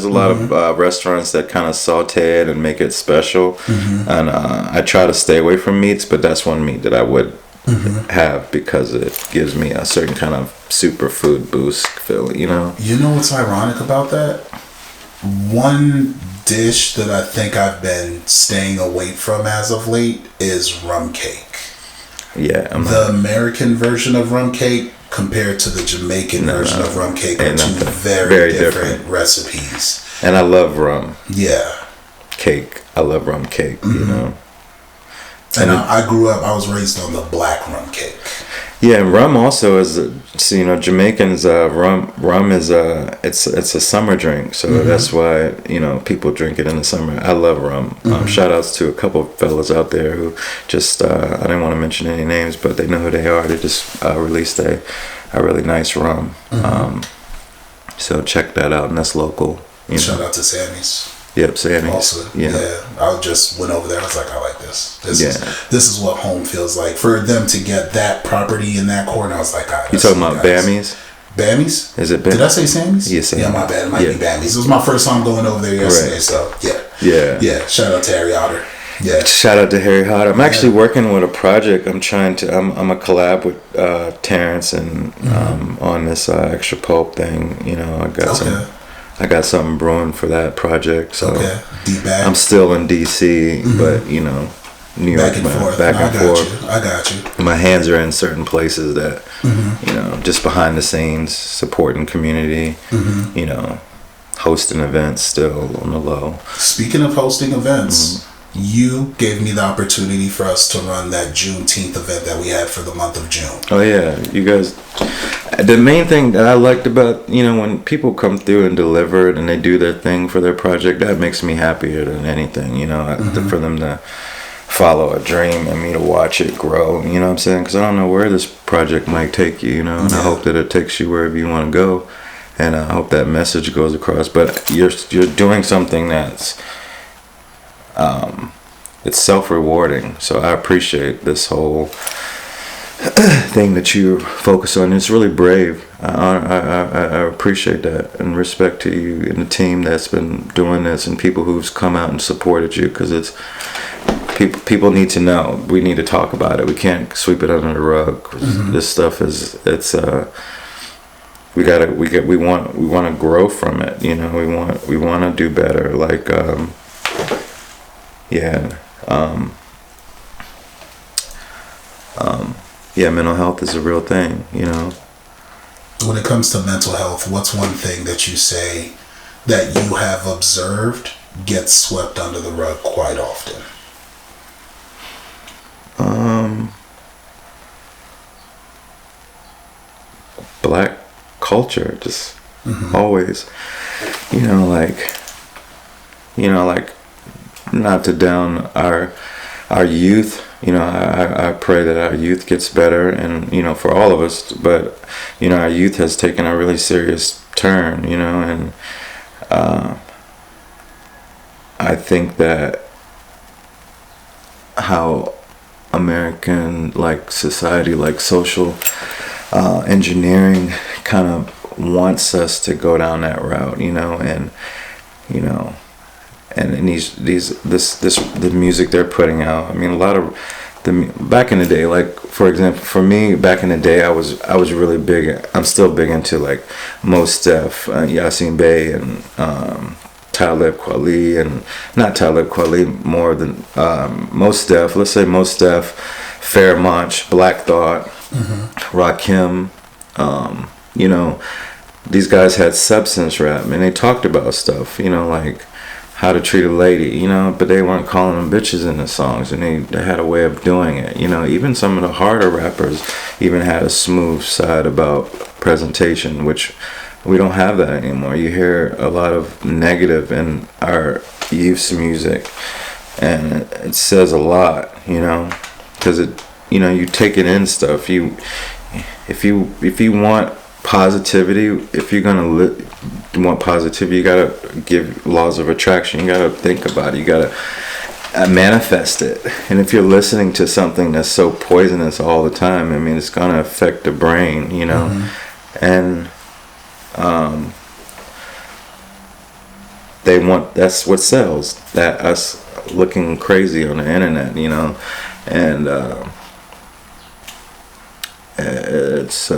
There's a lot of restaurants that kind of saute it and make it special. And I try to stay away from meats, but that's one meat that I would have because it gives me a certain kind of superfood boost feeling, you know? You know what's ironic about that? One dish that I think I've been staying away from as of late is rum cake. Yeah. The American version of rum cake compared to the Jamaican version of rum cake are two very different recipes. And I love rum. Yeah. Cake. I love rum cake, you know. And I grew up, I was raised on the black rum cake. Yeah, and rum also is, so, you know, Jamaicans, rum is it's a summer drink, so that's why, you know, people drink it in the summer. I love rum. Shout outs to a couple of fellas out there who just, I didn't want to mention any names, but they know who they are. They just released a really nice rum. So check that out, and that's local. Shout out to Sammy's. Yep, Sammy's. Also, yeah. I just went over there. I was like, I like this. This is what home feels like. For them to get that property in that corner, I was like, you talking about Bammy's? Bammy's? Is it Bammy's? Did I say Sammy's? Yes, yeah, my bad. It might be Bammy's. It was my first time going over there yesterday, so yeah. Shout out to Harry Otter. Yeah. Shout out to Harry Hot. I'm actually working with a project. I'm a collab with Terrance and on this extra pulp thing. You know, I got something brewing for that project. So I'm still in DC, but you know, New York, back and forth. I got you. My hands are in certain places that you know, just behind the scenes, supporting community. You know, hosting events still on the low. Speaking of hosting events. You gave me the opportunity for us to run that Juneteenth event that we had for the month of June. Oh yeah, you guys. The main thing that I liked about, you know, when people come through and deliver it and they do their thing for their project, that makes me happier than anything. You know, for them to follow a dream and me to watch it grow. You know what I'm saying? Because I don't know where this project might take you. You know, and I hope that it takes you wherever you want to go, and I hope that message goes across. But you're doing something that's it's self-rewarding, so I appreciate this whole thing that you focus on. It's really brave. I appreciate that, and respect to you and the team that's been doing this, and people who's come out and supported you, because it's people need to know. We need to talk about it. We can't sweep it under the rug. This stuff we want to grow from it. You know, we want to do better. Like mental health is a real thing, you know. When it comes to mental health, what's one thing that you say that you have observed gets swept under the rug quite often? Black culture, just always, you know, like not to down our youth, you know, I pray that our youth gets better, and, you know, for all of us, but, you know, our youth has taken a really serious turn, you know, and I think that how American, like, society, like social engineering kind of wants us to go down that route, you know, and, you know, and the music they're putting out. I mean, a lot of back in the day, like, for example, for me back in the day, I was really big. I'm still big into, like, Mos Def, Yasin Bey, and Talib Kweli, and not Talib Kweli, more than Mos Def. Let's say Mos Def, Fairmont, Black Thought, Rakim. You know, these guys had substance rap, and they talked about stuff, you know, like how to treat a lady, you know, but they weren't calling them bitches in the songs, and they had a way of doing it, you know. Even some of the harder rappers even had a smooth side about presentation, which we don't have that anymore. You hear a lot of negative in our youth's music, and it says a lot, you know, because it, you know, you take it in stuff. If you want positivity, if you're gonna want positivity, you gotta give laws of attraction. You gotta think about it. You gotta manifest it. And if you're listening to something that's so poisonous all the time, I mean, it's gonna affect the brain, you know. And they want, that's what sells, that us looking crazy on the internet, you know. And it's